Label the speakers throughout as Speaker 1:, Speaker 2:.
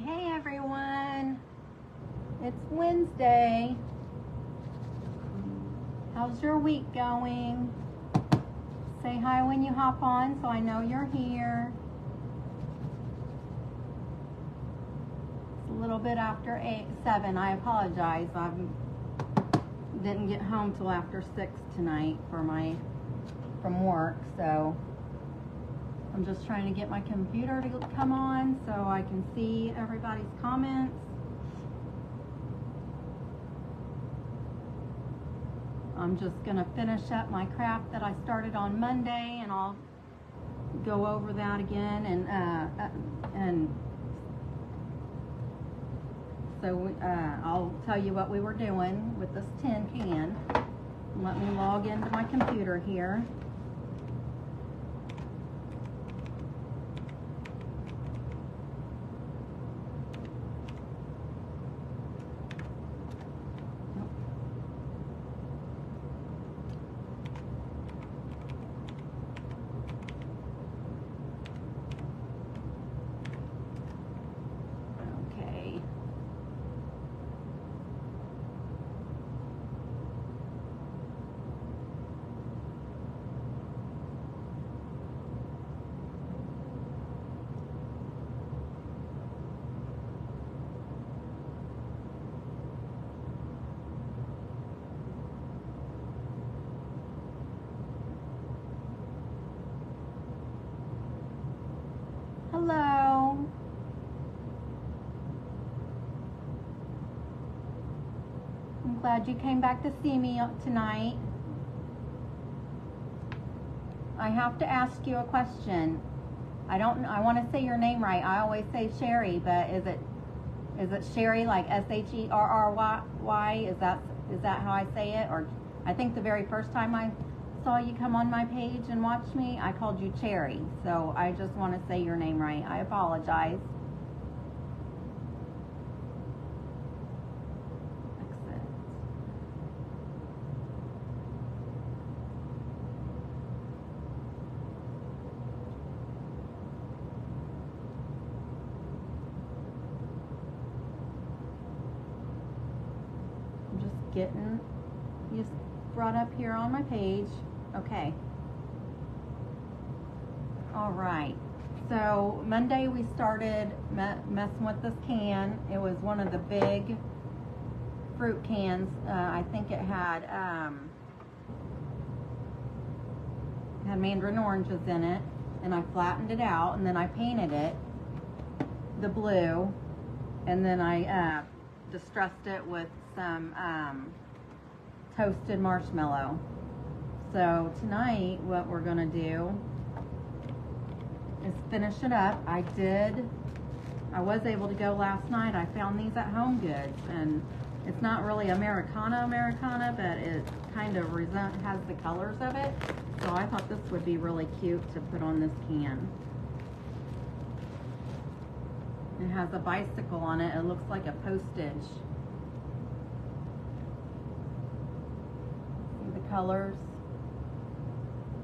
Speaker 1: Hey everyone, it's Wednesday. How's your week going? Say hi when you hop on so I know you're here. It's a little bit after 7. I apologize. I didn't get home till after 6 tonight from work, so I'm just trying to get my computer to come on so I can see everybody's comments. I'm just going to finish up my craft that I started on Monday, and I'll go over that again. And so I'll tell you what we were doing with this tin can. Let me log into my computer here. Hello. I'm glad you came back to see me tonight. I have to ask you a question. I want to say your name right. I always say Sherry, but is it Sherry like S-H-E-R-R-Y? Is that how I say it? Or I think the very first time I saw you come on my page and watch me, I called you Cherry. So I just want to say your name right. I apologize. Exit. I'm just getting you brought up here on my page. Okay. All right. So Monday we started messing with this can. It was one of the big fruit cans. I think it had mandarin oranges in it, and I flattened it out, and then I painted it the blue, and then I distressed it with some toasted marshmallow. So tonight what we're gonna do is finish it up. I was able to go last night. I found these at Home Goods, and it's not really Americana, but it kind of has the colors of it. So I thought this would be really cute to put on this can. It has a bicycle on it. It looks like a postage. See the colors?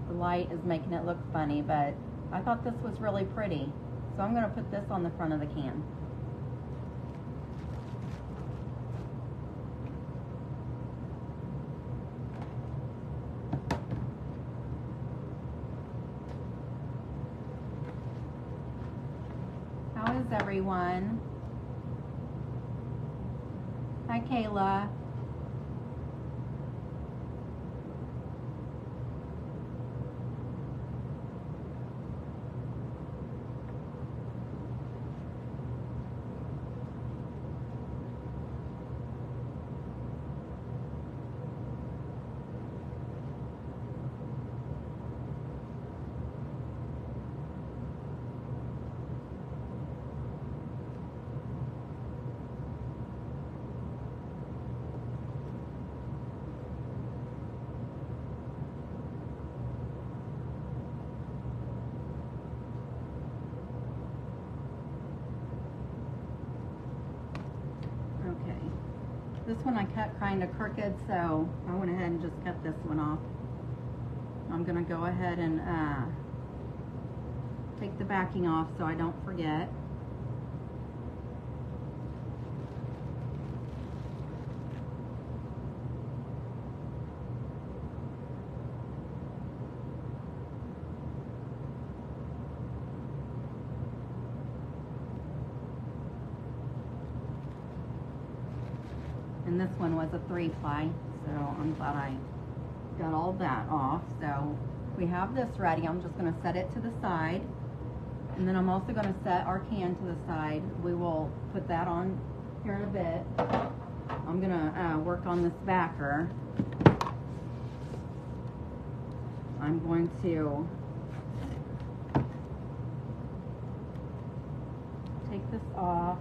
Speaker 1: The light is making it look funny, but I thought this was really pretty. So I'm going to put this on the front of the can. How is everyone? Hi, Kayla. This one I cut kind of crooked, so I went ahead and just cut this one off. I'm going to go ahead and take the backing off so I don't forget. And this one was a 3-ply, so I'm glad I got all that off. So we have this ready. I'm just going to set it to the side, and then I'm also going to set our can to the side. We will put that on here in a bit. I'm going to work on this backer. I'm going to take this off.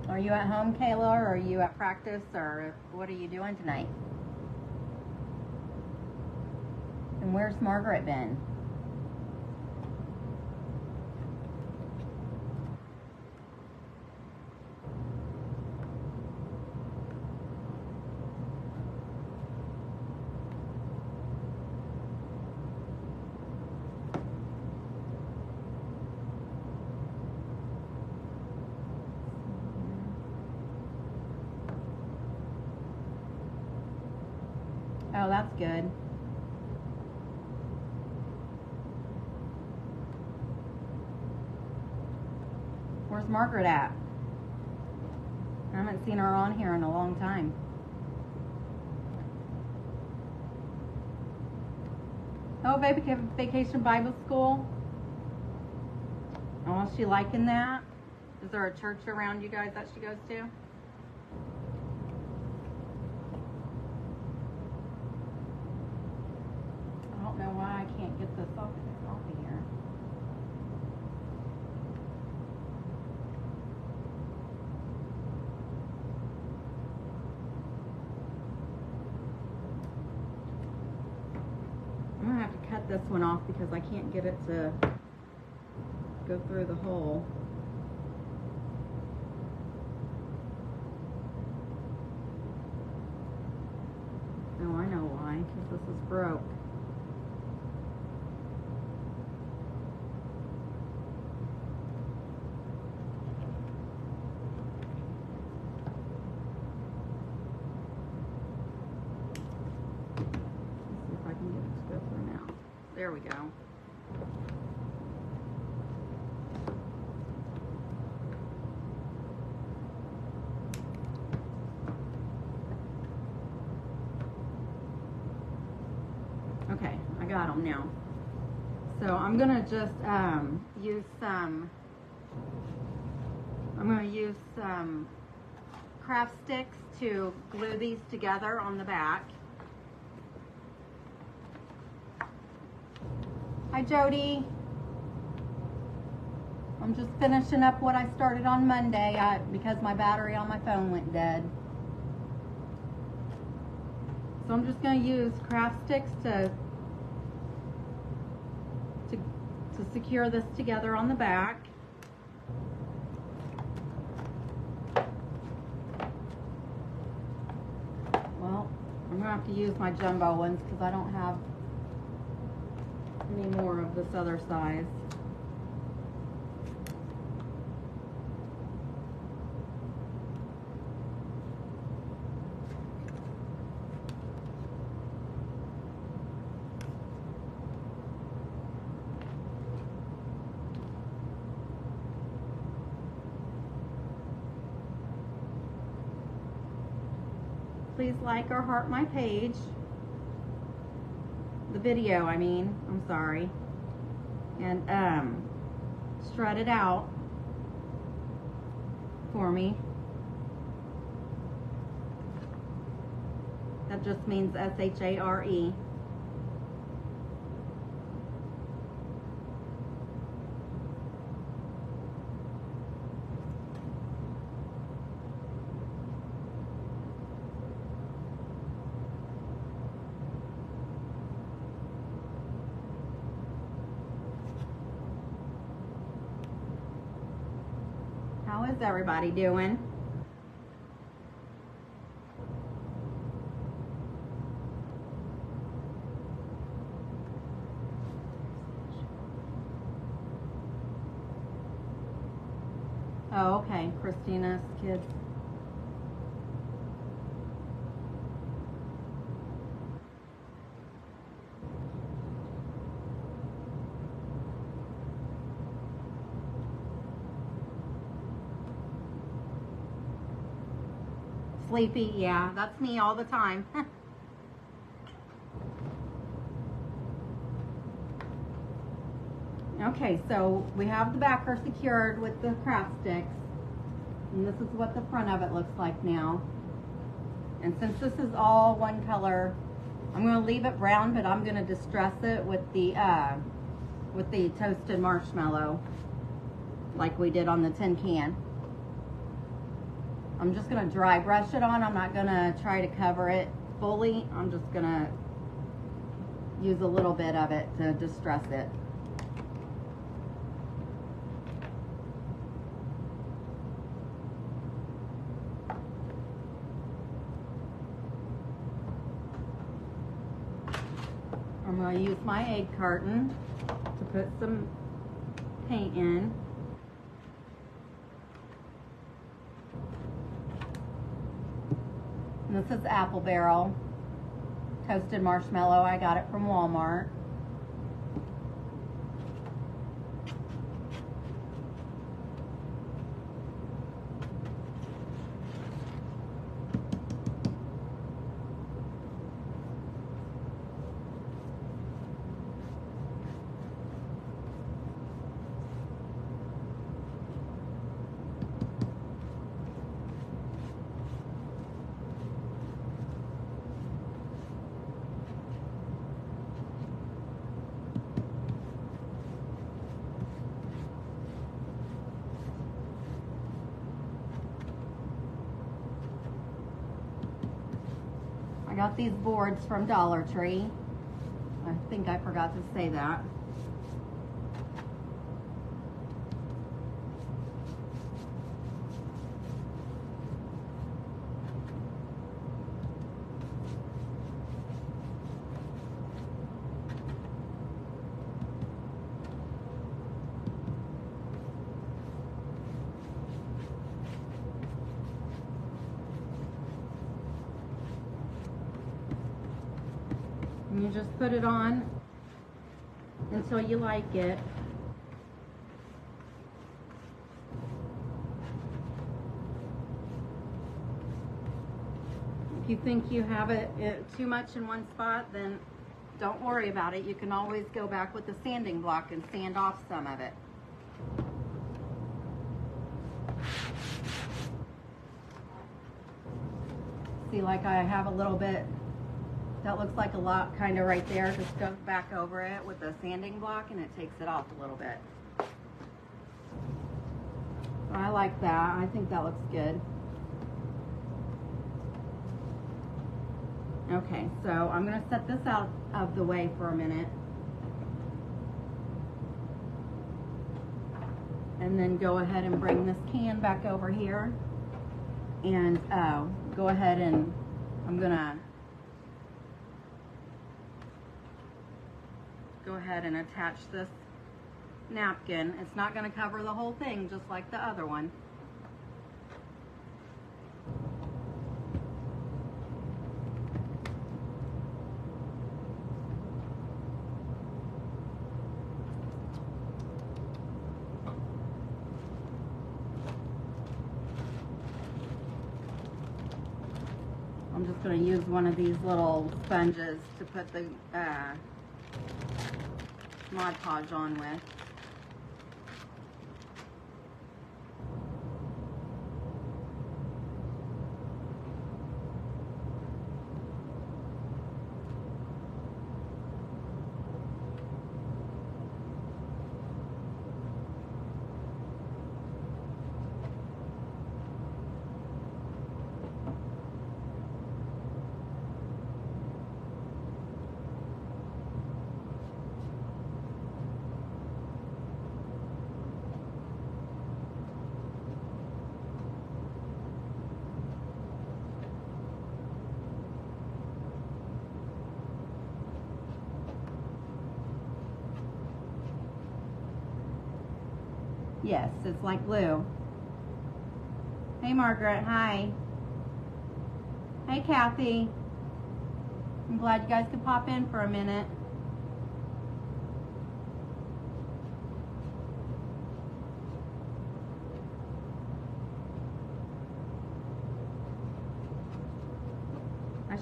Speaker 1: Are you at home, Kayla, or are you at practice, or what are you doing tonight? And where's Margaret been? Oh, that's good. Where's Margaret at? I haven't seen her on here in a long time. Oh, baby, Vacation Bible School. Oh, is she liking that? Is there a church around you guys that she goes to? I don't know why I can't get this off of here. I'm gonna have to cut this one off because I can't get it to go through the hole. Oh, I know why, because this is broke. There we go. Okay, I got them now. So I'm gonna just use some. I'm gonna use some craft sticks to glue these together on the back. Hi, Jody. I'm just finishing up what I started on Monday because my battery on my phone went dead. So I'm just going to use craft sticks to secure this together on the back. Well, I'm going to have to use my jumbo ones because I don't have any more of this other size. Please like or heart my page. The video, I mean, I'm sorry. And shred it out for me. That just means S-H-A-R-E. How is everybody doing? Oh, okay, Christina's kids. Sleepy, yeah, that's me all the time. Okay, so we have the backer secured with the craft sticks. And this is what the front of it looks like now. And since this is all one color, I'm going to leave it brown, but I'm going to distress it with the toasted marshmallow, like we did on the tin can. I'm just going to dry brush it on. I'm not going to try to cover it fully. I'm just going to use a little bit of it to distress it. I'm going to use my egg carton to put some paint in. And this is Apple Barrel toasted marshmallow. I got it from Walmart. I got these boards from Dollar Tree. I think I forgot to say that. And you just put it on until you like it. If you think you have it too much in one spot, then don't worry about it. You can always go back with the sanding block and sand off some of it. See, like I have a little bit that looks like a lot kind of right there. Just go back over it with the sanding block and it takes it off a little bit. So I like that. I think that looks good. Okay, so I'm going to set this out of the way for a minute. And then go ahead and bring this can back over here. And go ahead and I'm going to go ahead and attach this napkin. It's not going to cover the whole thing, just like the other one. I'm just going to use one of these little sponges to put the Mod Podge on with. Yes, it's like glue. Hey Margaret, hi. Hey Kathy. I'm glad you guys could pop in for a minute.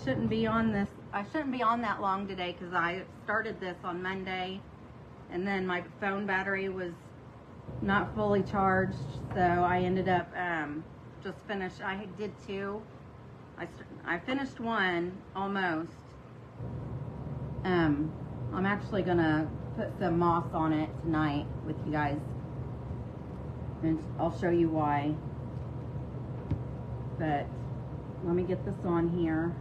Speaker 1: shouldn't be on this. I shouldn't be on that long today because I started this on Monday, and then my phone battery was not fully charged, so I ended up just finished. I did two. I finished one almost. I'm actually gonna put some moss on it tonight with you guys, and I'll show you why. But let me get this on here.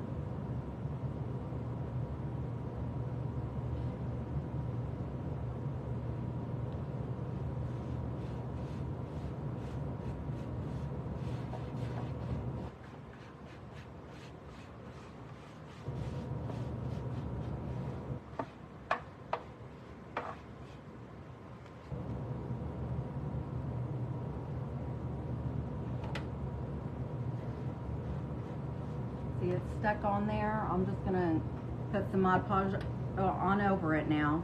Speaker 1: See, it's stuck on there. I'm just gonna put some Mod Podge on over it now.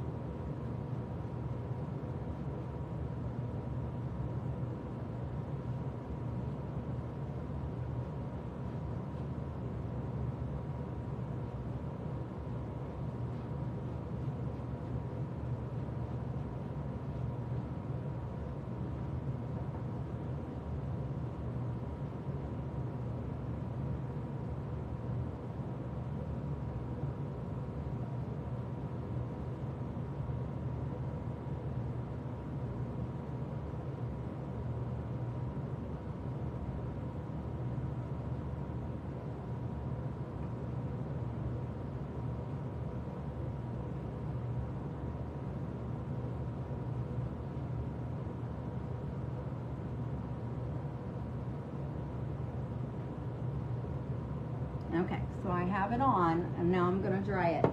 Speaker 1: Okay, so I have it on, and now I'm going to dry it.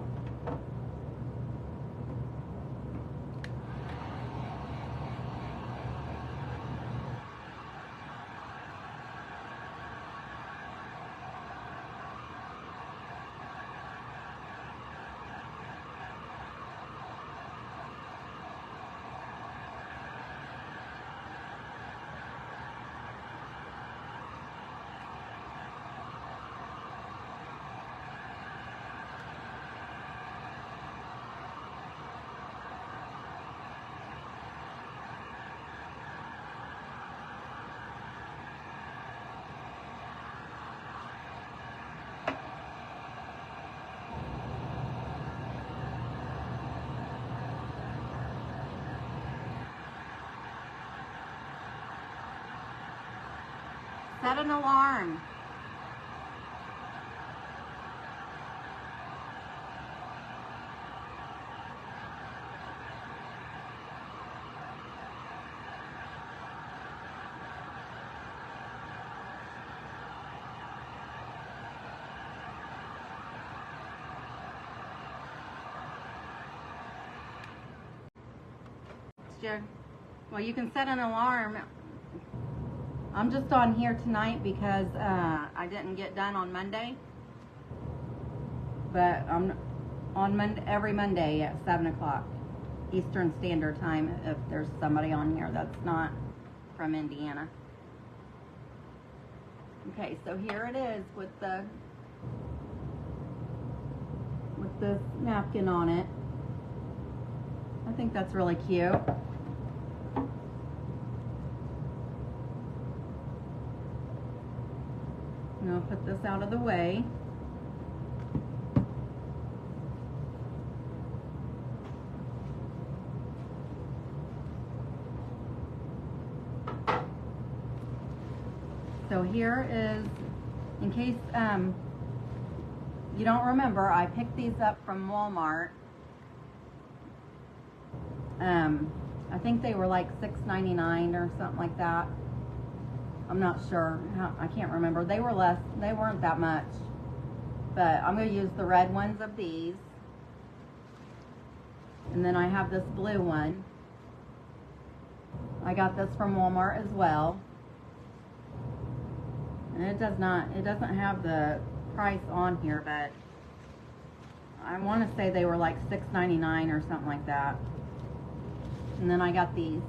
Speaker 1: Set an alarm. Well, you can set an alarm. I'm just on here tonight because I didn't get done on Monday. But I'm on Monday, every Monday at 7 o'clock Eastern Standard Time, if there's somebody on here that's not from Indiana. Okay, so here it is with this napkin on it. I think that's really cute. And I'll put this out of the way. So here is, in case you don't remember, I picked these up from Walmart. I think they were like $6.99 or something like that. I'm not sure. I can't remember. They were less. They weren't that much. But I'm going to use the red ones of these. And then I have this blue one. I got this from Walmart as well. And it doesn't have the price on here, but I want to say they were like $6.99 or something like that. And then I got these.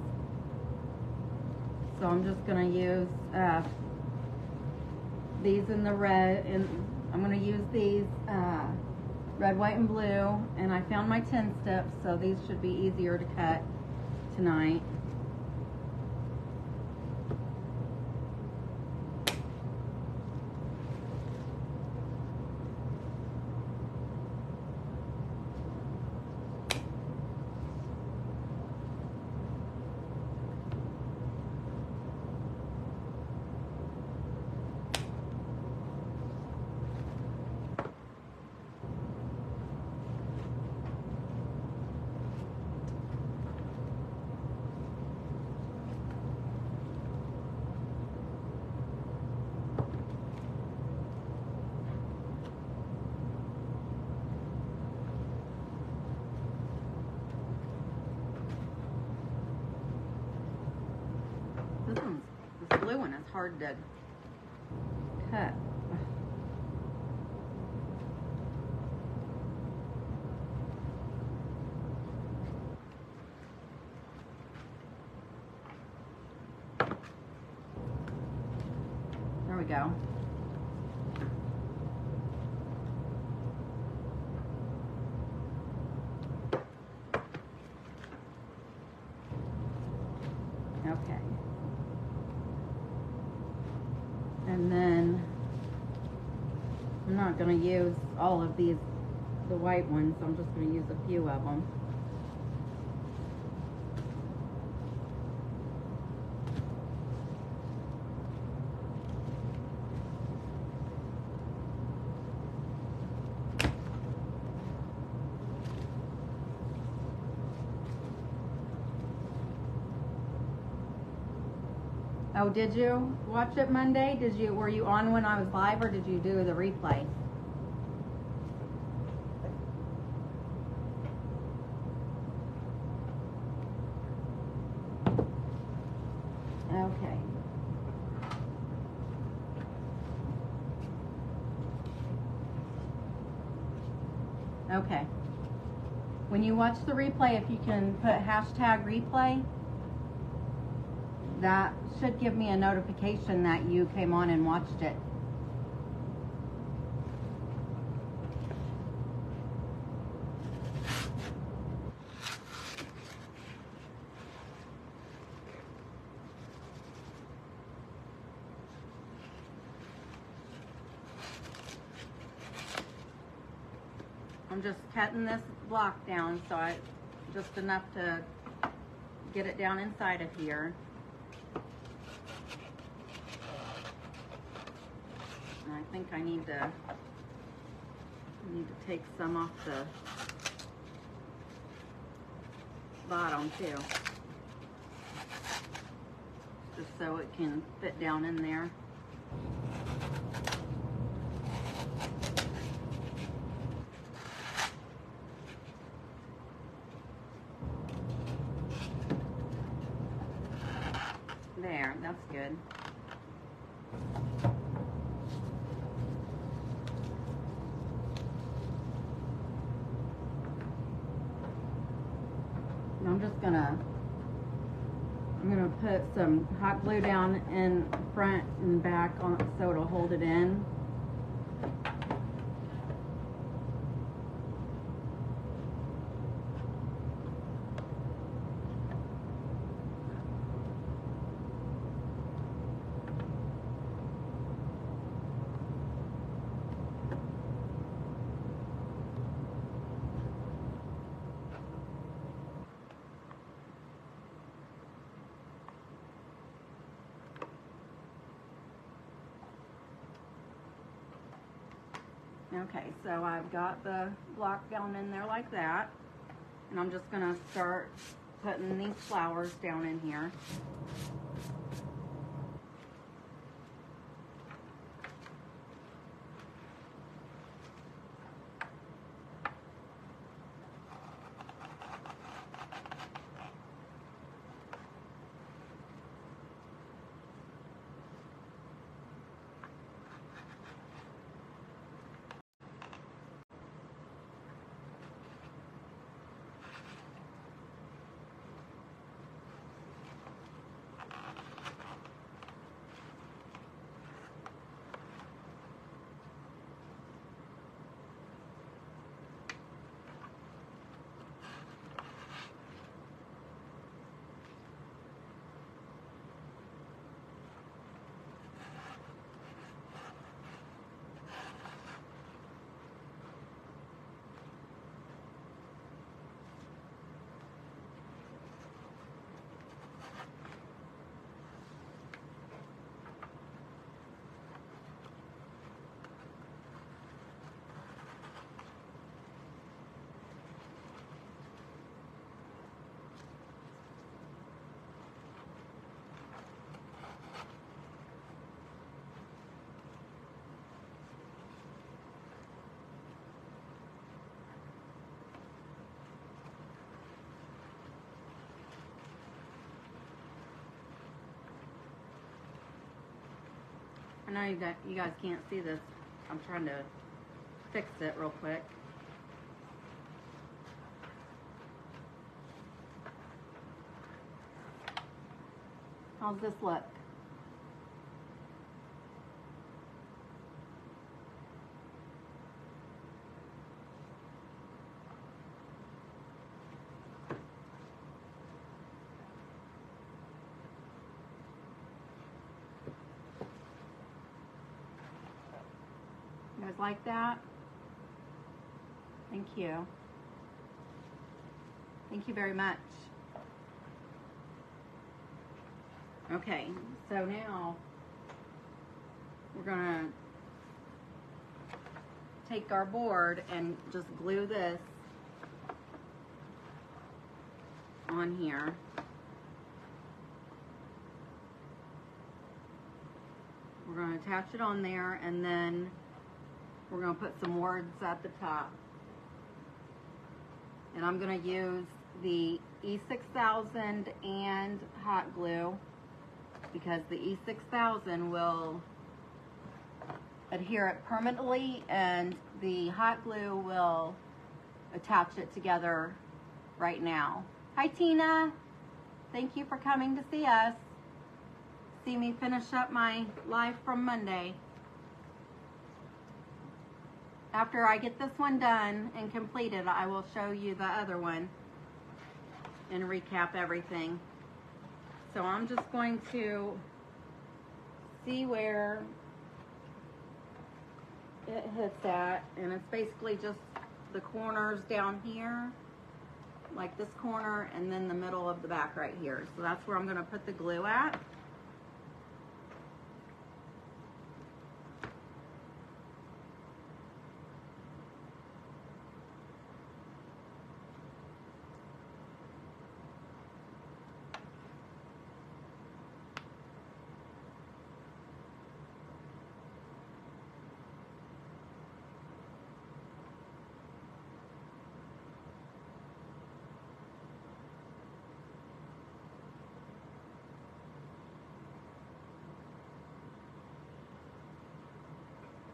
Speaker 1: So I'm just going to use these in the red, in I'm going to use these red, white, and blue, and I found my 10 steps, so these should be easier to cut tonight. This blue one is hard to cut. There we go. Okay. And then I'm not going to use all of these, the white ones. I'm just going to use a few of them. Oh, did you watch it Monday? Were you on when I was live, or did you do the replay? Okay. Okay. When you watch the replay, if you can put hashtag replay, that should give me a notification that you came on and watched it. I'm just cutting this block down, so just enough to get it down inside of here. And I think I need to take some off the bottom too, just so it can fit down in there. There, that's good. I'm gonna put some hot glue down in front and back on it so it'll hold it in. Okay, so I've got the block down in there like that, and I'm just gonna start putting these flowers down in here. I know you guys can't see this. I'm trying to fix it real quick. How's this look? You guys like that? Thank you. Thank you very much. Okay, so now we're gonna take our board and just glue this on here. We're gonna attach it on there, and then we're gonna put some words at the top. And I'm gonna use the E6000 and hot glue, because the E6000 will adhere it permanently and the hot glue will attach it together right now. Hi Tina, thank you for coming to see us. See me finish up my live from Monday. After I get this one done and completed, I will show you the other one and recap everything. So I'm just going to see where it hits at, and it's basically just the corners down here, like this corner, and then the middle of the back right here. So that's where I'm going to put the glue at.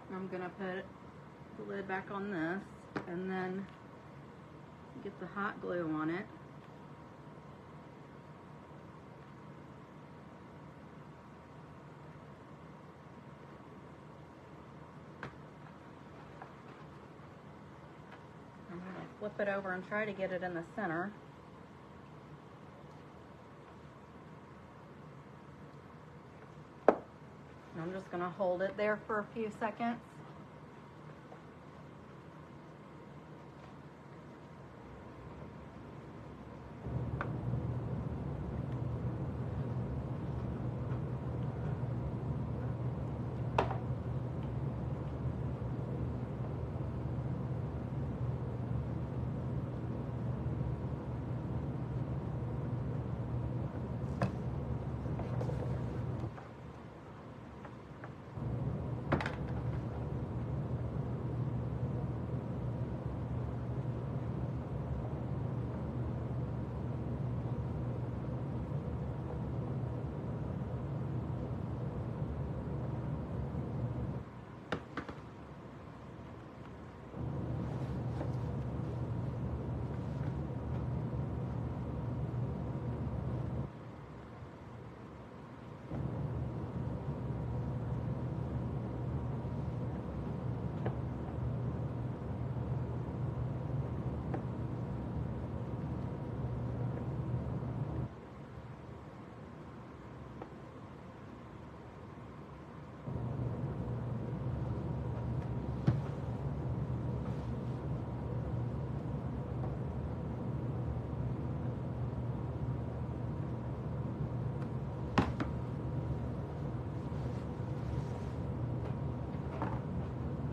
Speaker 1: I'm gonna put the lid back on this and then get the hot glue on it. I'm gonna flip it over and try to get it in the center. I'm just going to hold it there for a few seconds.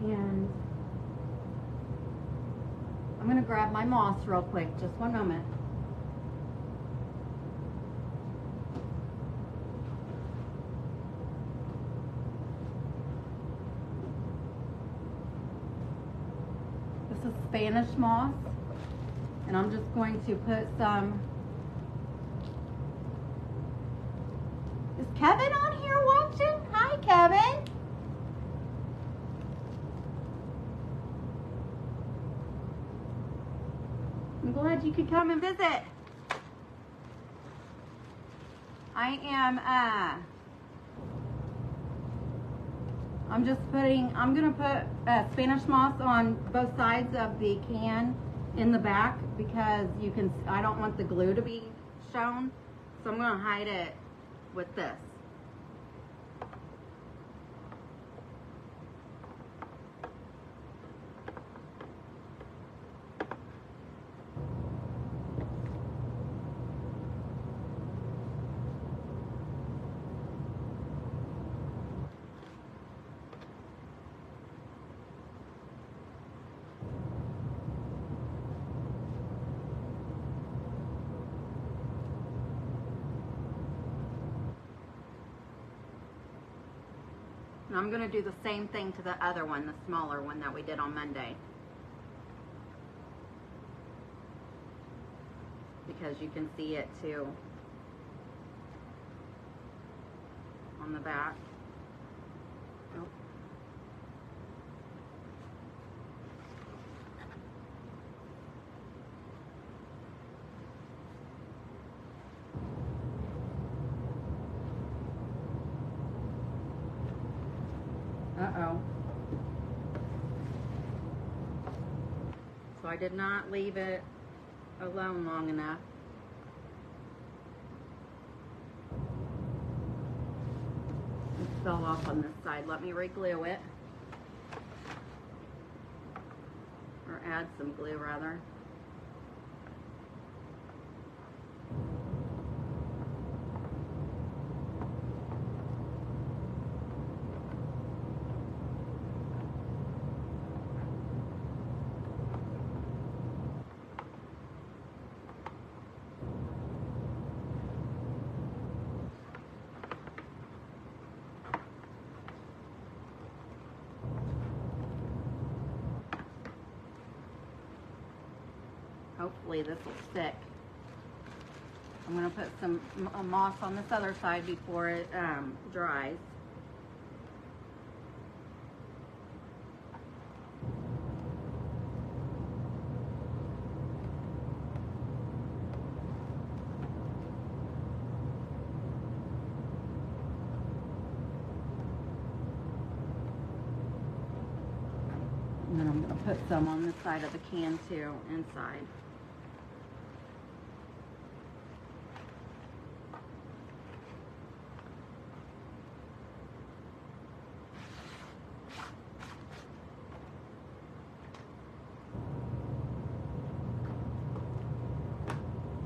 Speaker 1: And I'm going to grab my moss real quick, just one moment. This is Spanish moss, and I'm just going to put some. Is Kevin on here watching? Hi, Kevin. glad you could come and visit. I'm gonna put Spanish moss on both sides of the can in the back because I don't want the glue to be shown. So I'm gonna hide it with this. And I'm going to do the same thing to the other one, the smaller one that we did on Monday. Because you can see it too on the back. Oh. Uh-oh. So I did not leave it alone long enough. It fell off on this side. Let me re-glue it. Or add some glue rather. Hopefully this will stick. I'm going to put some moss on this other side before it dries. And then I'm going to put some on this side of the can too, inside.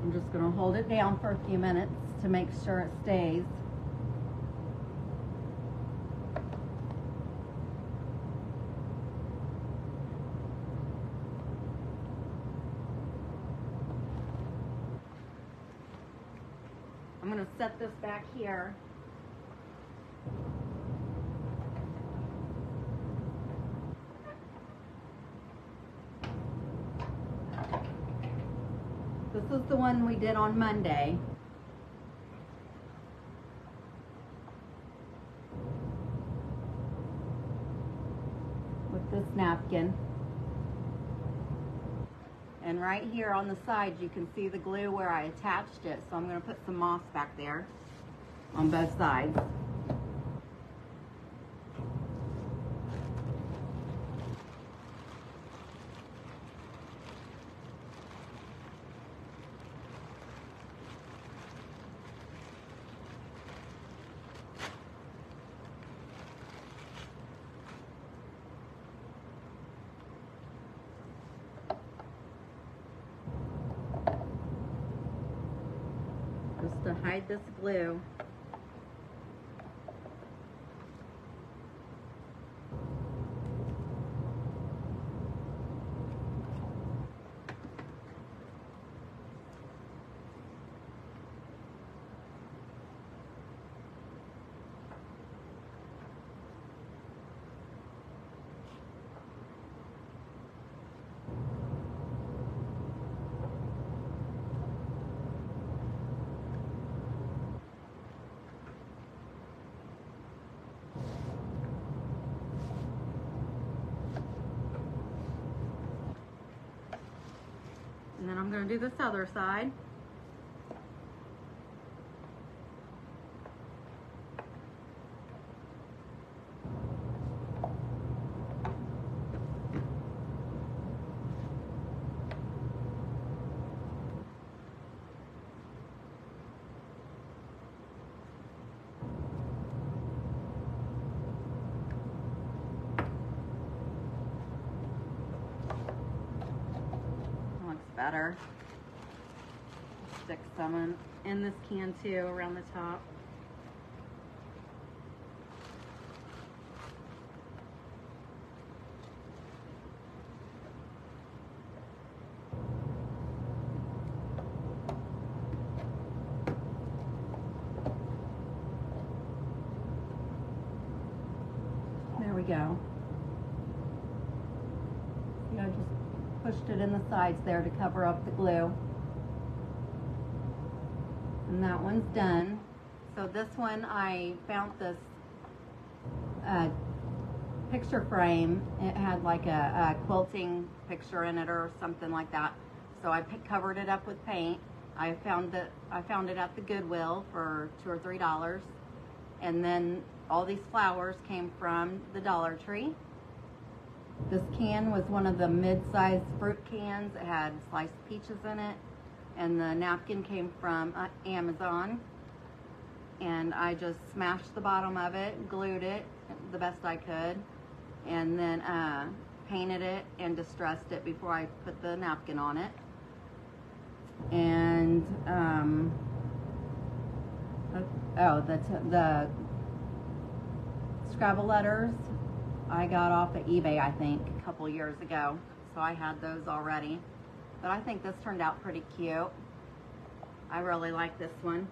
Speaker 1: I'm just going to hold it down for a few minutes to make sure it stays. I'm going to set this back here. This is the one we did on Monday. With this napkin. And right here on the side you can see the glue where I attached it. So I'm going to put some moss back there on both sides. Just to hide this glue. And then I'm going to do this other side. Better. Stick some in this can too around the top. There we go. See, I just pushed it in the sides there to cover up the glue. And that one's done. So this one, I found this picture frame. It had like a quilting picture in it or something like that. So I covered it up with paint. I found it at the Goodwill for $2 or $3. And then all these flowers came from the Dollar Tree. This can was one of the mid-sized fruit cans. It had sliced peaches in it. And the napkin came from Amazon. And I just smashed the bottom of it, glued it the best I could, and then painted it and distressed it before I put the napkin on it. And the Scrabble letters I got off of eBay, I think, a couple years ago. So I had those already. But I think this turned out pretty cute. I really like this one.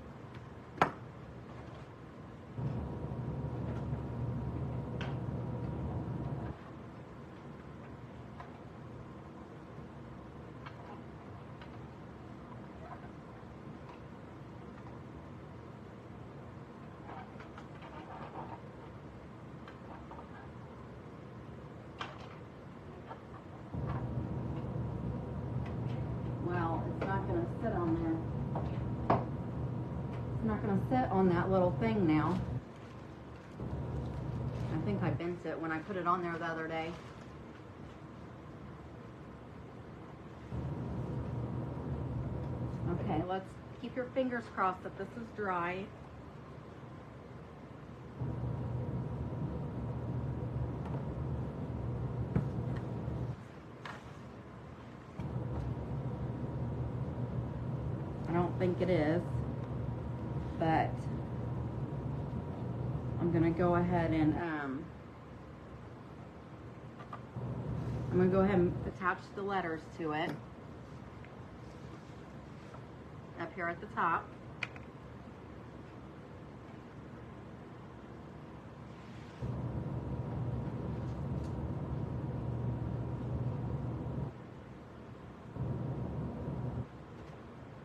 Speaker 1: Sit on that little thing now. I think I bent it when I put it on there the other day. Okay, let's keep your fingers crossed that this is dry. I don't think it is. But I'm gonna go ahead and attach the letters to it up here at the top.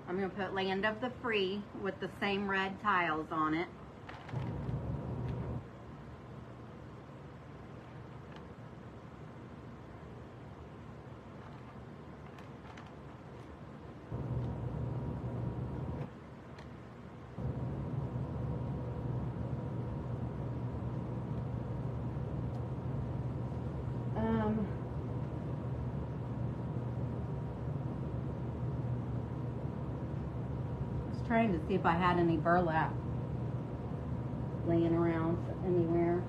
Speaker 1: I'm going to put Land of the Free with the same red tiles on it. Trying to see if I had any burlap laying around anywhere.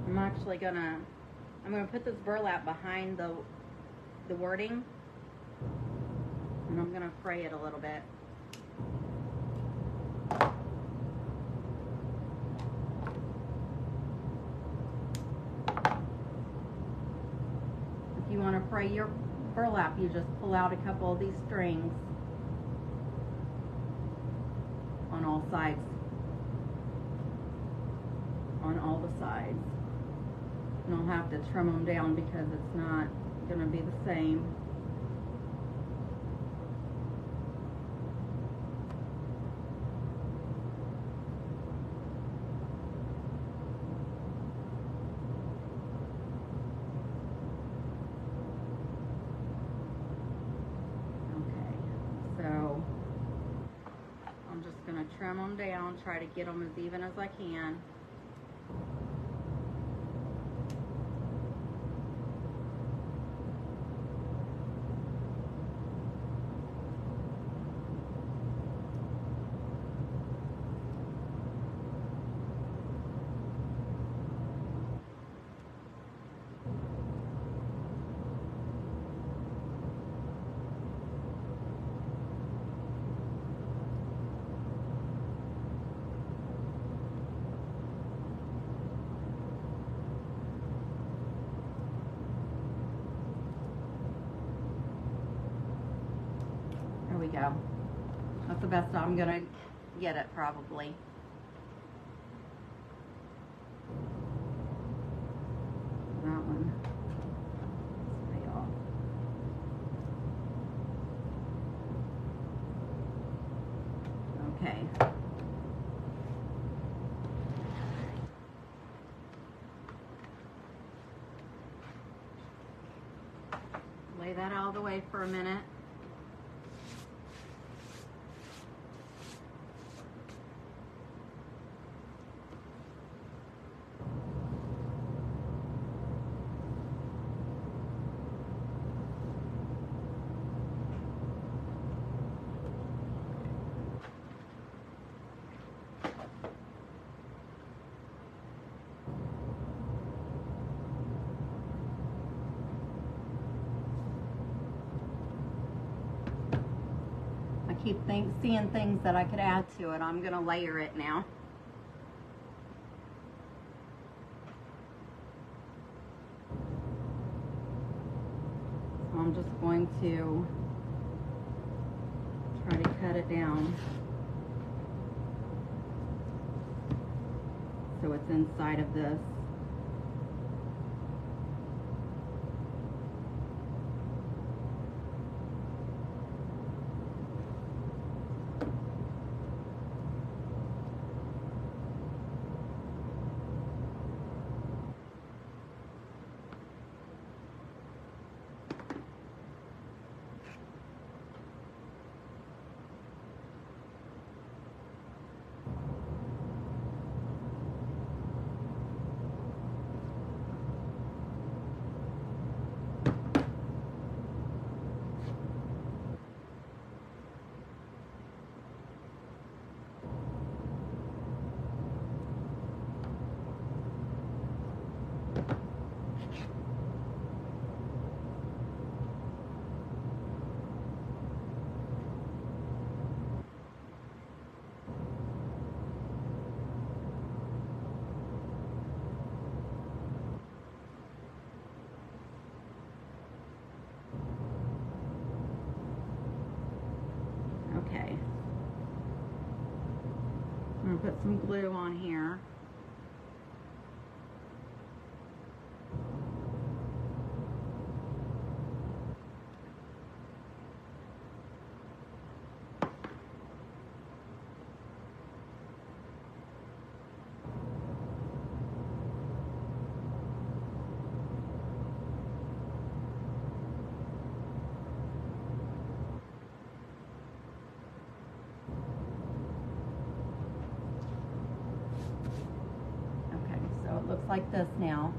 Speaker 1: I'm actually I'm gonna put this burlap behind the wording, and I'm gonna fray it a little bit. If you want to fray your burlap, you just pull out a couple of these strings on all sides, on all the sides. And I'll have to trim them down because it's not going to be the same. So I'm just going to trim them down, try to get them as even as I can. There we go. That's the best I'm gonna get it, probably. That one. Stay off. Okay. Lay that out of the way for a minute. Keep seeing things that I could add to it. I'm gonna layer it now. So I'm just going to try to cut it down so it's inside of this. Okay. I'm going to put some glue on here. Looks like this now.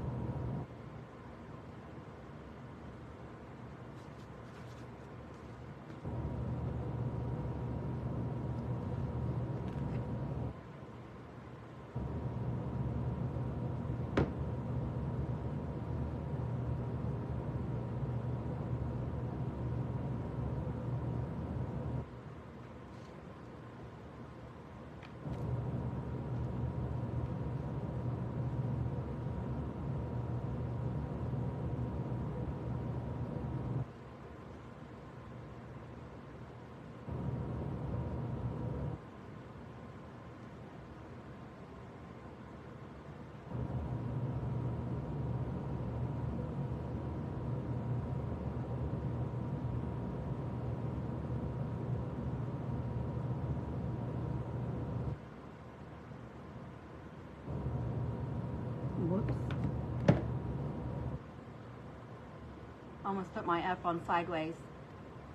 Speaker 1: Almost put my F on sideways.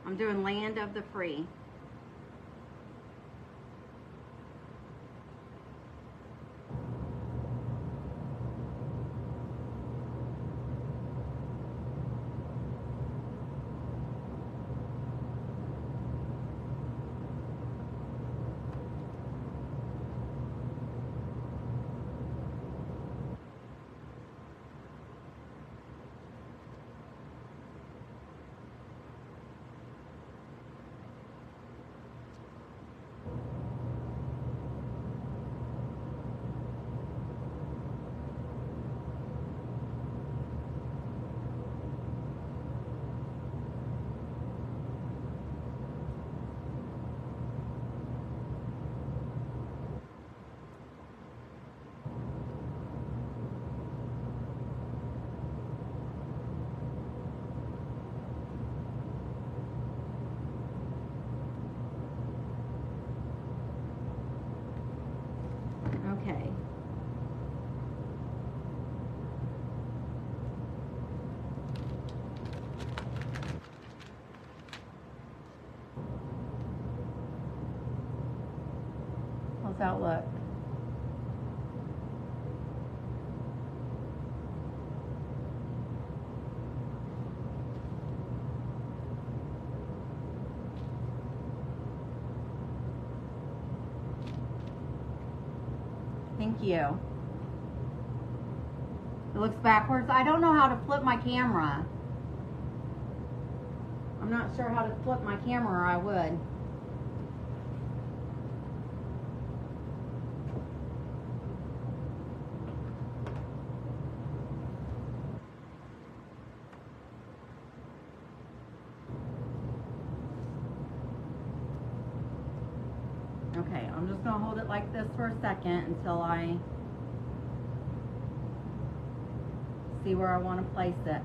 Speaker 1: I'm doing Land of the Free. Okay. How's that look? Thank you. It looks backwards. I don't know how to flip my camera. I'm not sure how to flip my camera, or I would. Okay, I'm just gonna hold it like this for a second until I see where I want to place it.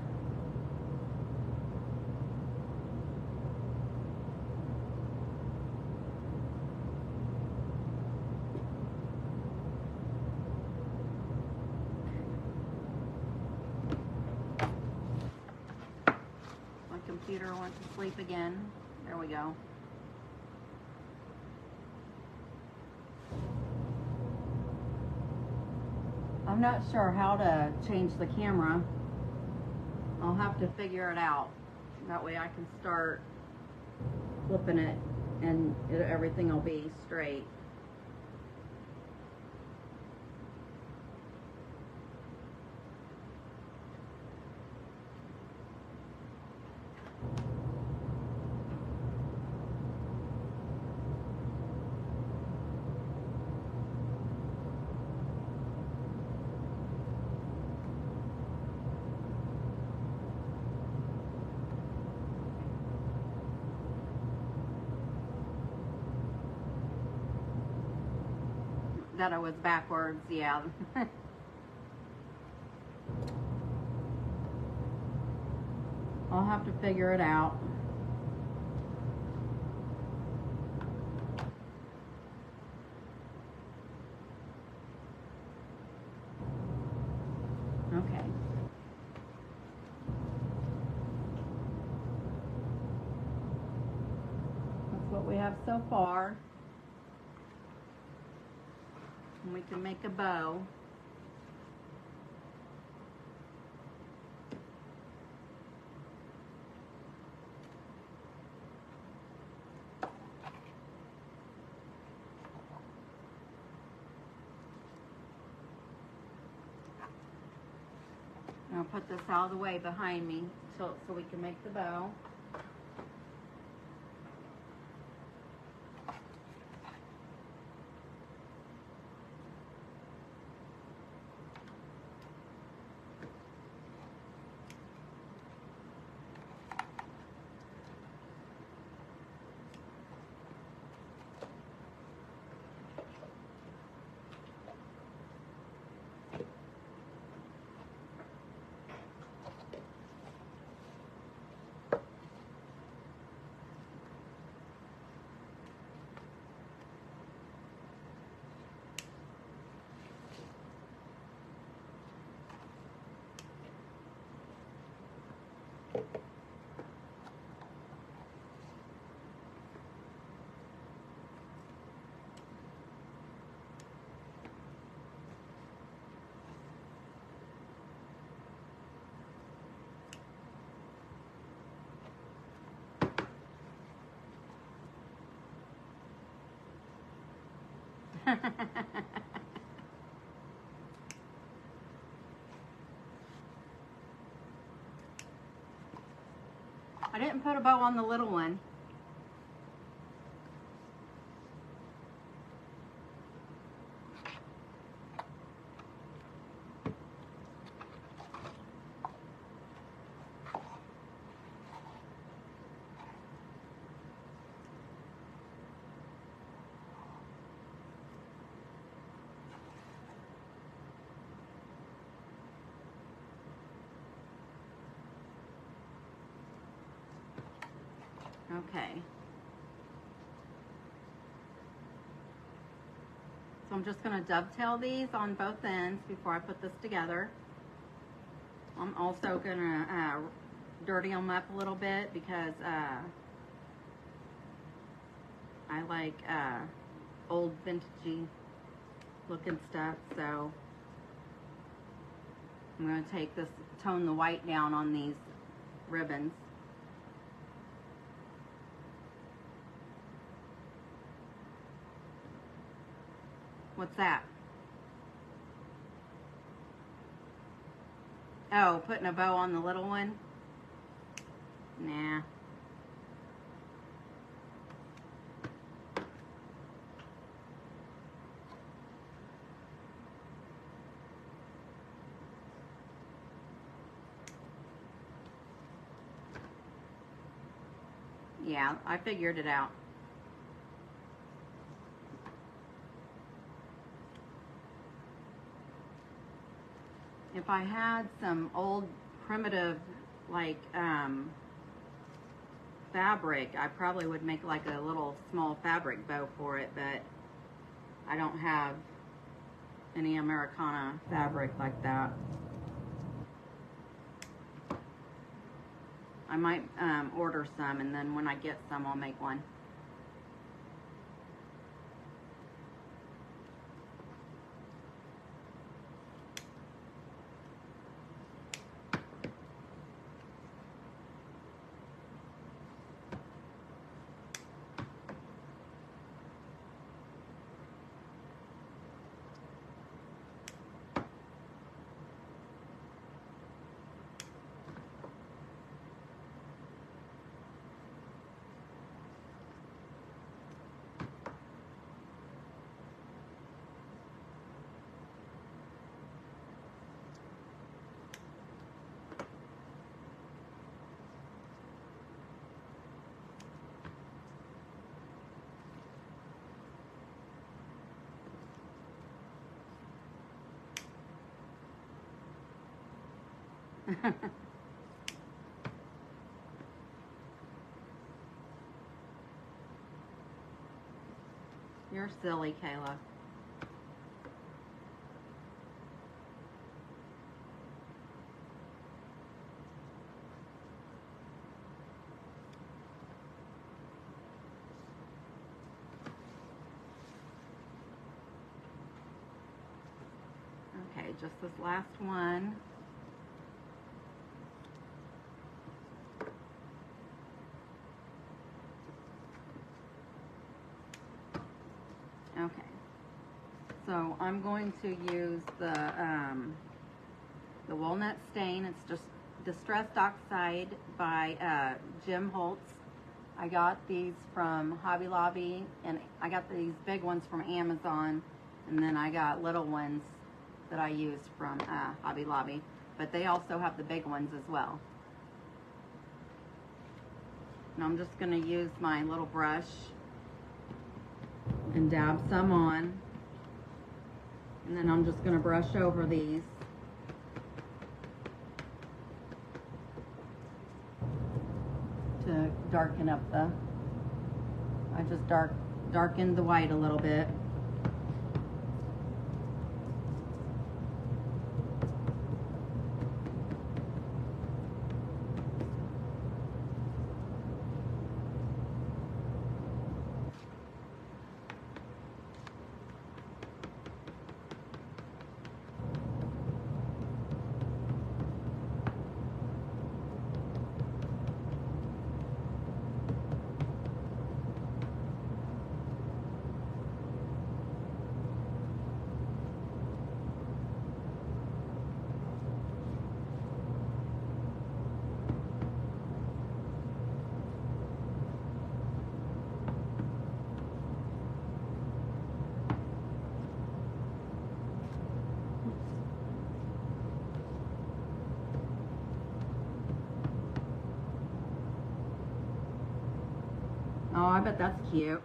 Speaker 1: My computer went to sleep again. There we go. I'm not sure how to change the camera. I'll have to figure it out. That way I can start flipping it and everything will be straight. That I was backwards, yeah. I'll have to figure it out. Okay. That's what we have so far. And we can make a bow. I'll put this out of the way behind me so we can make the bow. I didn't put a bow on the little one. Okay. So I'm just going to dovetail these on both ends before I put this together. I'm also going to dirty them up a little bit because I like old vintagey looking stuff. So I'm going to take this, tone the white down on these ribbons. What's that? Oh, putting a bow on the little one? Nah. Yeah, I figured it out. If I had some old primitive like fabric, I probably would make like a little small fabric bow for it, but I don't have any Americana fabric like that. I might order some, and then when I get some, I'll make one. You're silly, Kayla. Okay, just this last one. Okay, so I'm going to use the walnut stain. It's just Distressed Oxide by Jim Holtz. I got these from Hobby Lobby, and I got these big ones from Amazon, and then I got little ones that I used from Hobby Lobby, but they also have the big ones as well. And I'm just going to use my little brush and dab some on, and then I'm just going to brush over these. To darken up I just darkened the white a little bit. I bet that's cute.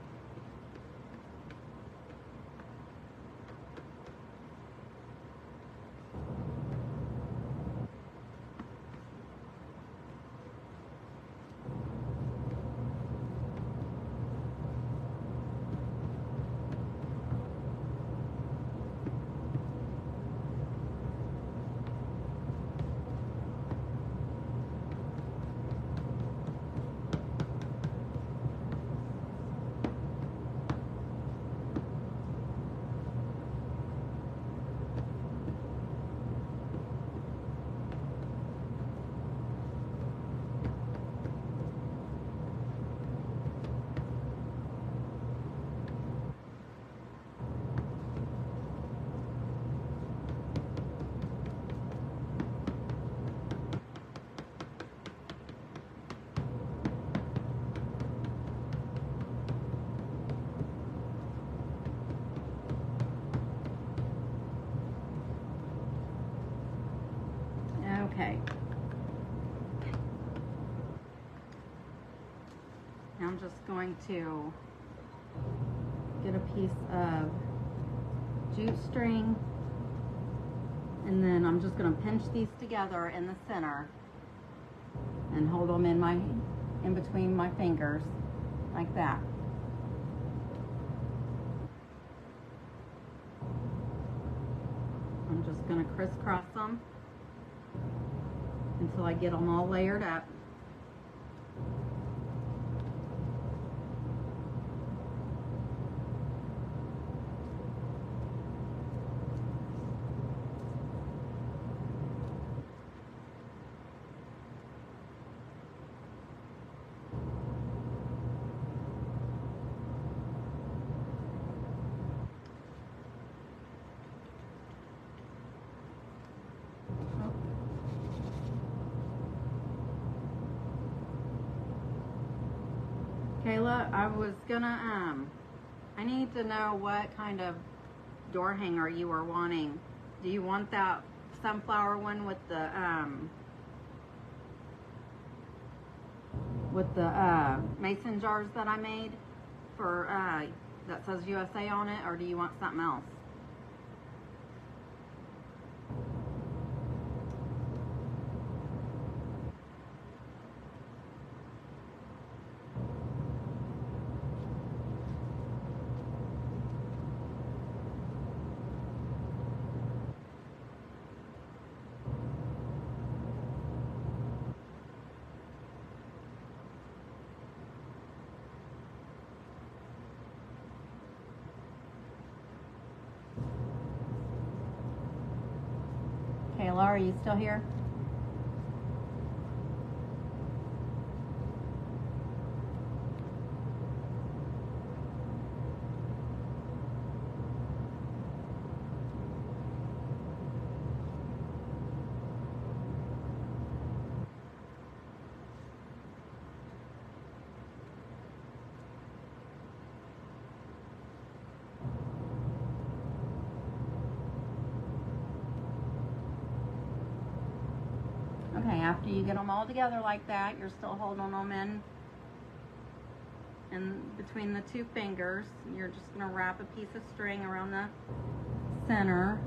Speaker 1: Okay. Now I'm just going to get a piece of jute string, and then I'm just going to pinch these together in the center and hold them in between my fingers like that. I'm just going to crisscross them until I get them all layered up. Kayla, I was gonna, I need to know what kind of door hanger you are wanting. Do you want that sunflower one with the mason jars that I made for, that says USA on it, or do you want something else? Kayla, are you still here? Okay, after you get them all together like that, you're still holding them in between the two fingers. You're just going to wrap a piece of string around the center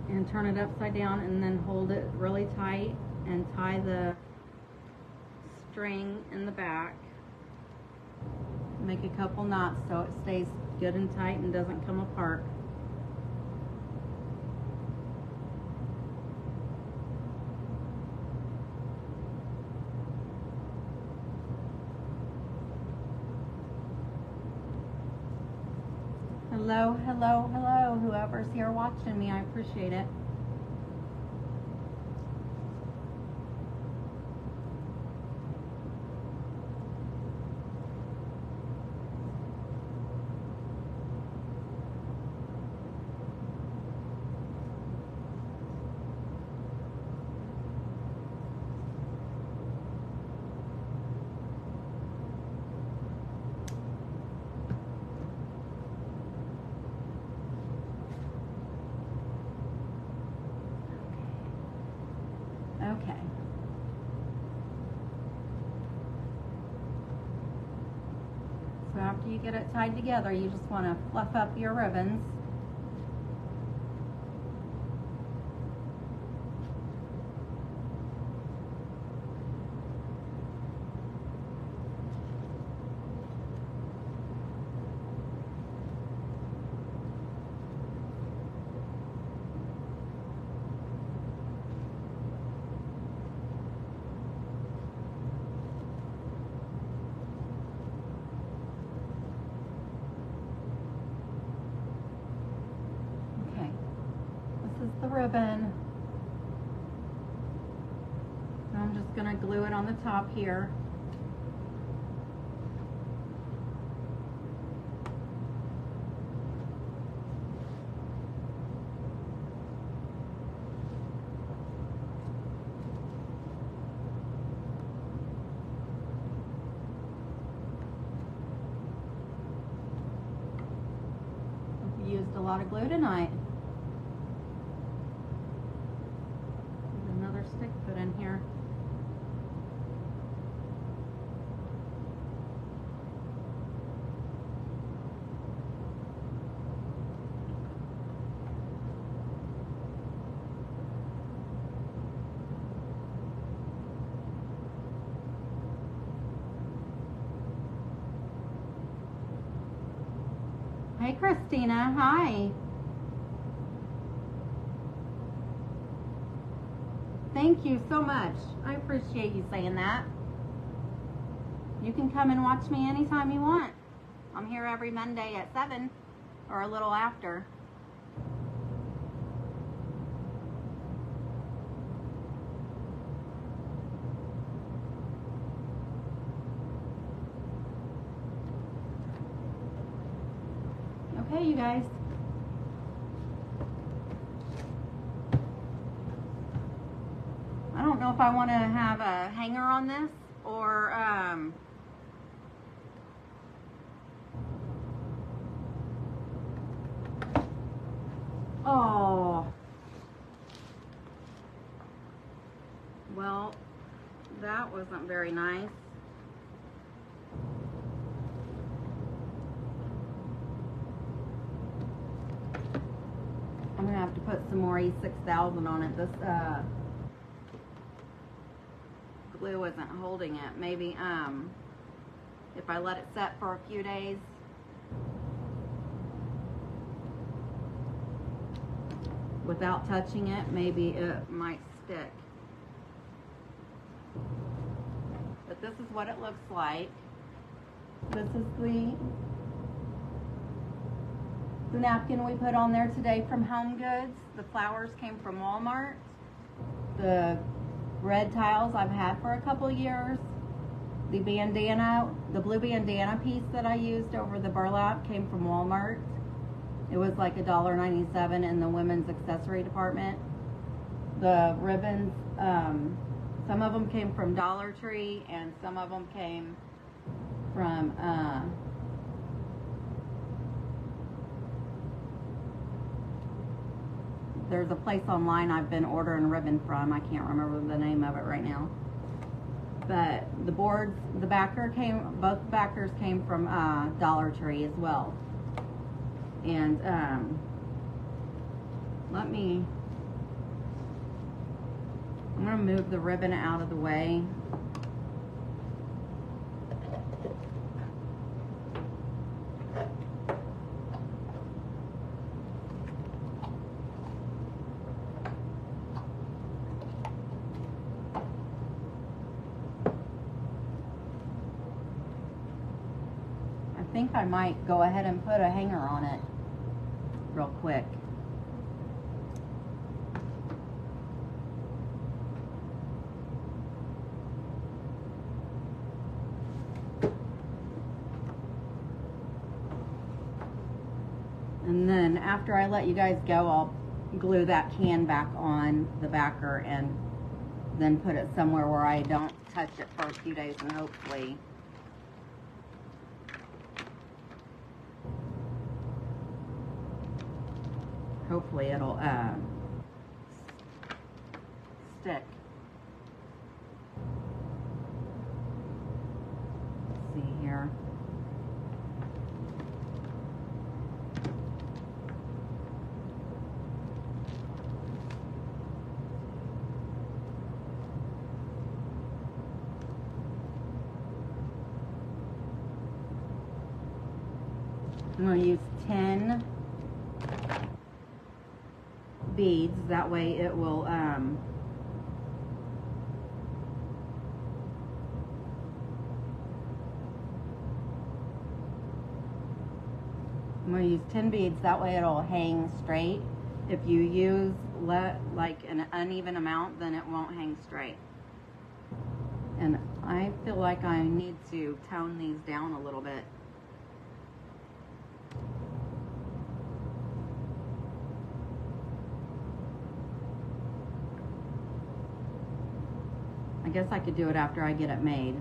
Speaker 1: and turn it upside down, and then hold it really tight and tie the string in the back. Make a couple knots so it stays good and tight and doesn't come apart. Hello, hello, hello, whoever's here watching me, I appreciate it. Okay. after you get it tied together, you just want to fluff up your ribbons. The ribbon. So I'm just going to glue it on the top here. I've used a lot of glue tonight. Stick put in here. Hey Christina, hi. Thank you so much. I appreciate you saying that. You can come and watch me anytime you want. I'm here every Monday at 7 or a little after. Okay, you guys. I don't know if I want to have a hanger on this or oh, well, that wasn't very nice. I'm gonna have to put some more E6000 on it. This glue isn't holding it. Maybe if I let it set for a few days. Without touching it, maybe it might stick. But this is what it looks like. This is the napkin we put on there today from Home Goods. The flowers came from Walmart. The red tiles I've had for a couple years. The bandana, the blue bandana piece that I used over the burlap came from Walmart. It was like $1.97 in the women's accessory department. The ribbons, some of them came from Dollar Tree and some of them came from there's a place online I've been ordering ribbon from. I can't remember the name of it right now. But the boards, the backer came, both backers came from Dollar Tree as well. And I'm gonna move the ribbon out of the way. I think I might go ahead and put a hanger on it real quick. And then after I let you guys go, I'll glue that can back on the backer and then put it somewhere where I don't touch it for a few days, and hopefully it'll stick. Let's see here. I'm going to use 10 beads. That way it will, I'm going to use 10 beads. That way it'll hang straight. If you use like an uneven amount, then it won't hang straight. And I feel like I need to tone these down a little bit. I guess I could do it after I get it made.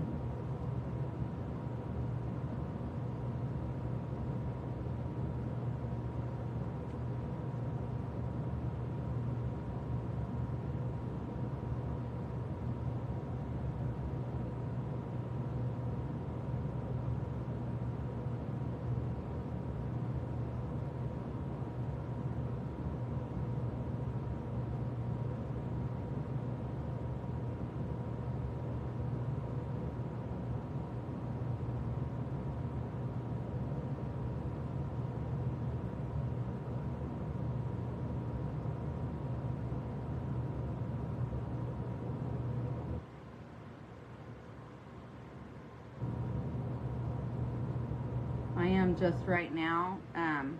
Speaker 1: I am just right now, I'm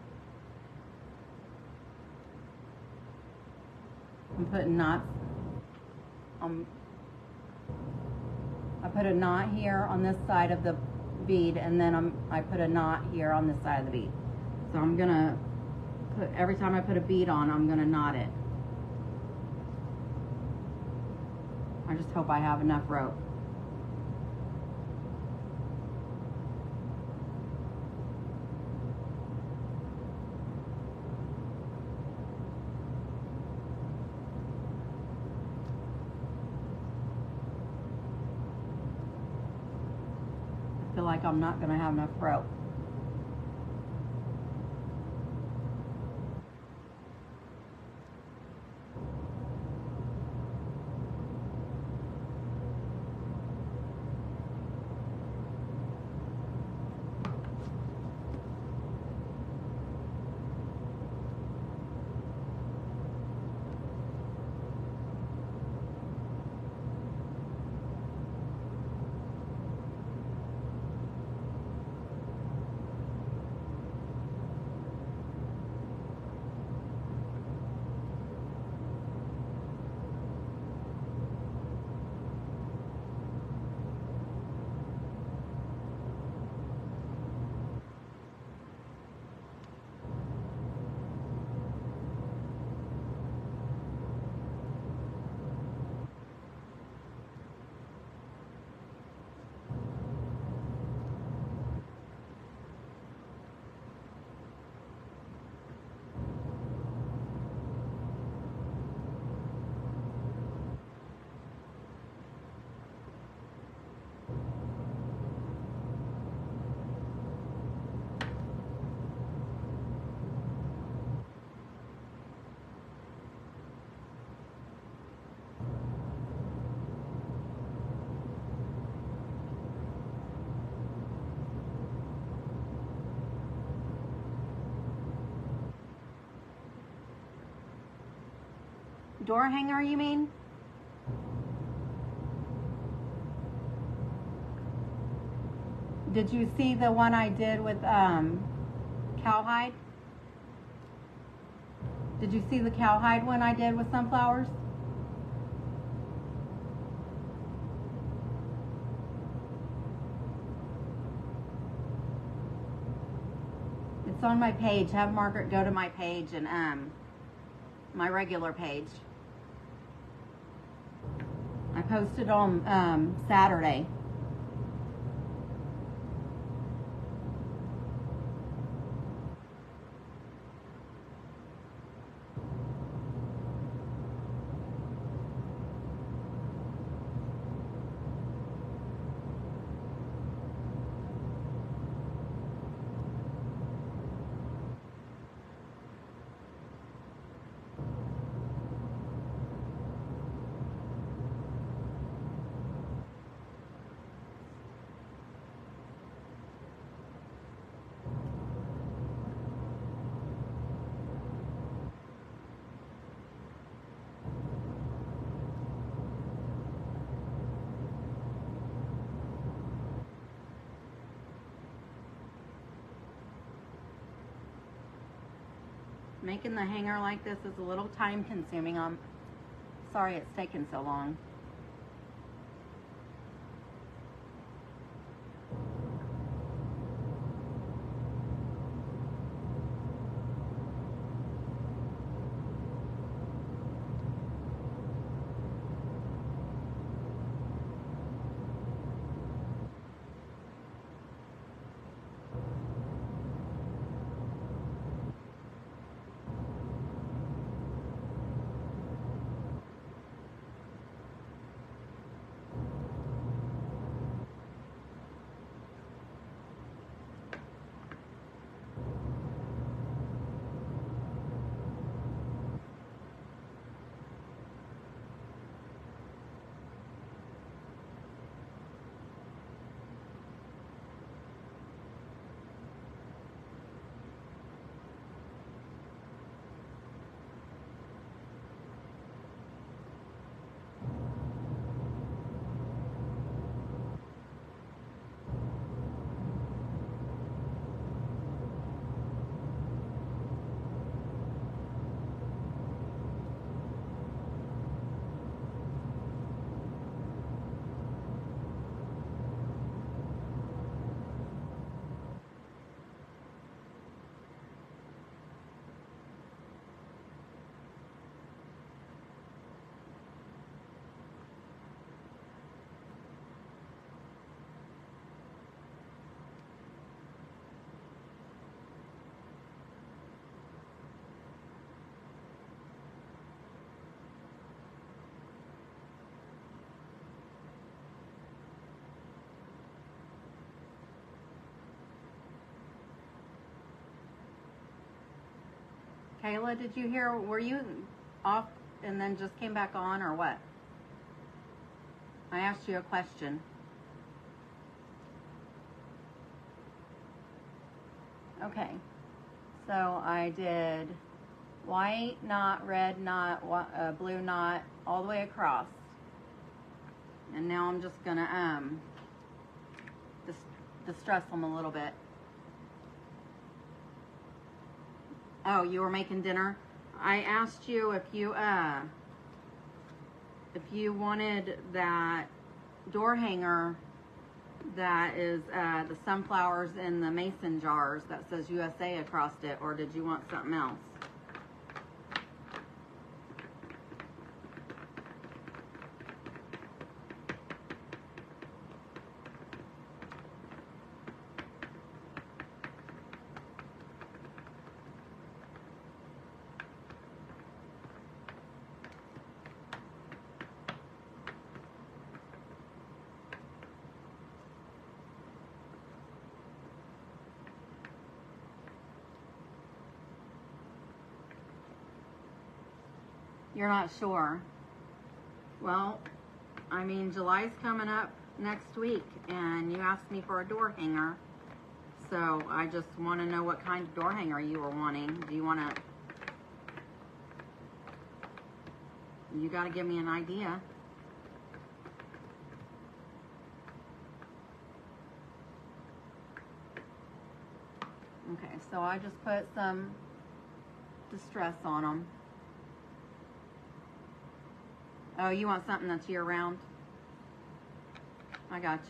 Speaker 1: putting knots, I put a knot here on this side of the bead, and then I put a knot here on this side of the bead. So I'm gonna put, every time I put a bead on, I'm gonna knot it. I just hope I have enough rope. I feel like I'm not gonna have enough rope. Door hanger, you mean? Did you see the one I did with cowhide? Did you see the cowhide one I did with sunflowers? It's on my page. Have Margaret go to my page and my regular page. I posted on Saturday. Making the hanger like this is a little time consuming. I'm sorry it's taken so long. Kayla, did you hear, were you off and then just came back on or what? I asked you a question. Okay, so I did white knot, red knot, blue knot, all the way across. And now I'm just gonna distress them a little bit. Oh, you were making dinner? I asked you if you wanted that door hanger that is the sunflowers in the mason jars that says USA across it, or did you want something else? You're not sure. Well, I mean, July's coming up next week, and you asked me for a door hanger, so I just want to know what kind of door hanger you were wanting. Do you want to? You got to give me an idea. Okay, so I just put some distress on them. Oh, you want something that's year-round? I gotcha.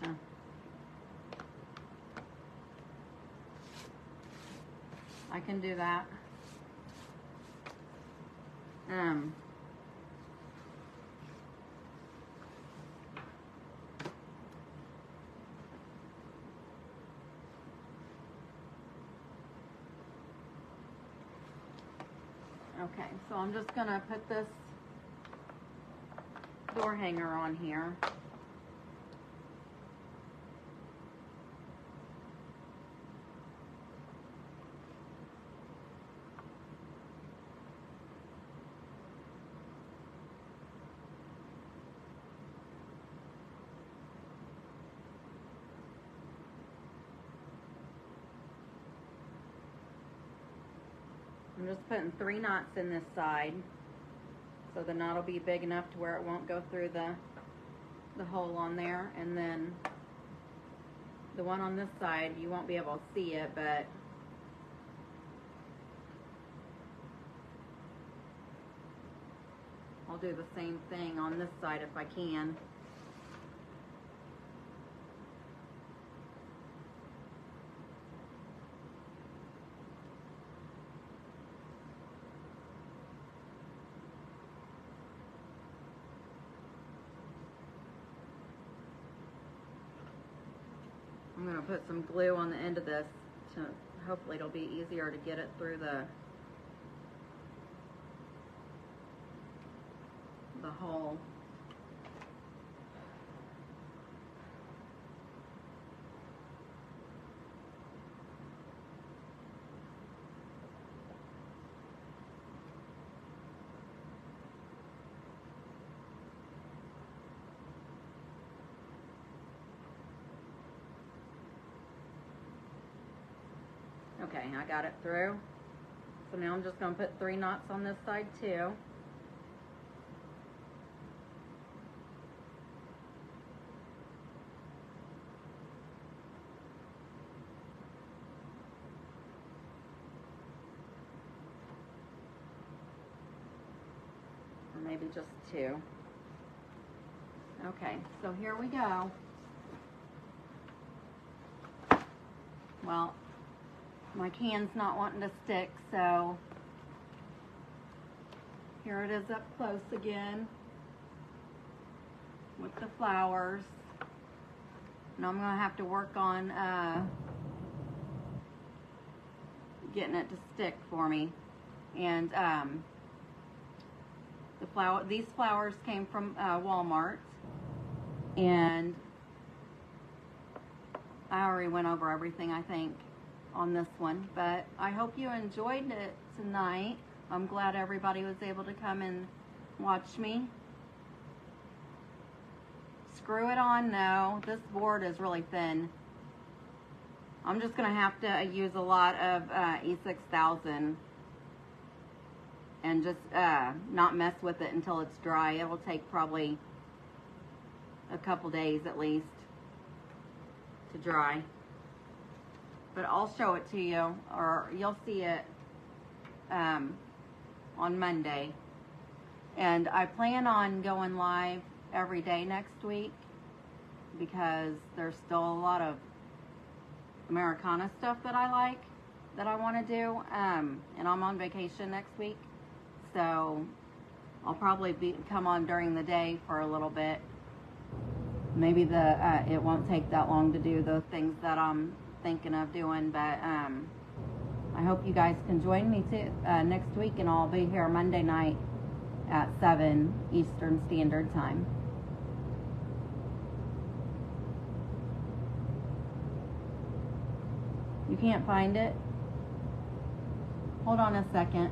Speaker 1: I can do that. Okay, so I'm just gonna put this door hanger on here. I'm just putting 3 knots in this side, so the knot will be big enough to where it won't go through the hole on there, and then the one on this side, you won't be able to see it, but I'll do the same thing on this side if I can. I'm going to put some glue on the end of this to hopefully it'll be easier to get it through the hole. Okay, I got it through. So now I'm just going to put 3 knots on this side too. Or maybe just 2. Okay, so here we go. Well, my can's not wanting to stick, so here it is up close again with the flowers. And I'm gonna have to work on getting it to stick for me. And these flowers came from Walmart, and I already went over everything, I think, on this one, but I hope you enjoyed it tonight. I'm glad everybody was able to come and watch me. Screw it on now. This board is really thin. I'm just gonna have to use a lot of E6000 and just not mess with it until it's dry. It will take probably a couple days at least to dry. But I'll show it to you, or you'll see it on Monday. And I plan on going live every day next week because there's still a lot of Americana stuff that I like, that I want to do. And I'm on vacation next week, so I'll probably come on during the day for a little bit. Maybe it won't take that long to do the things that I'm thinking of doing, but I hope you guys can join me too next week, and I'll be here Monday night at 7 Eastern Standard Time. You can't find it? Hold on a second.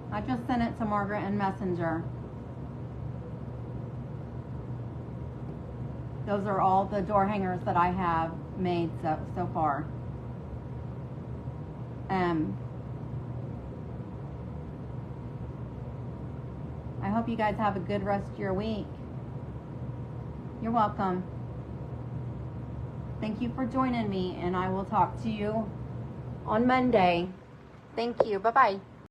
Speaker 1: I just sent it to Margaret in Messenger. Those are all the door hangers that I have made so far. I hope you guys have a good rest of your week. You're welcome. Thank you for joining me, and I will talk to you on Monday. Thank you. Bye-bye.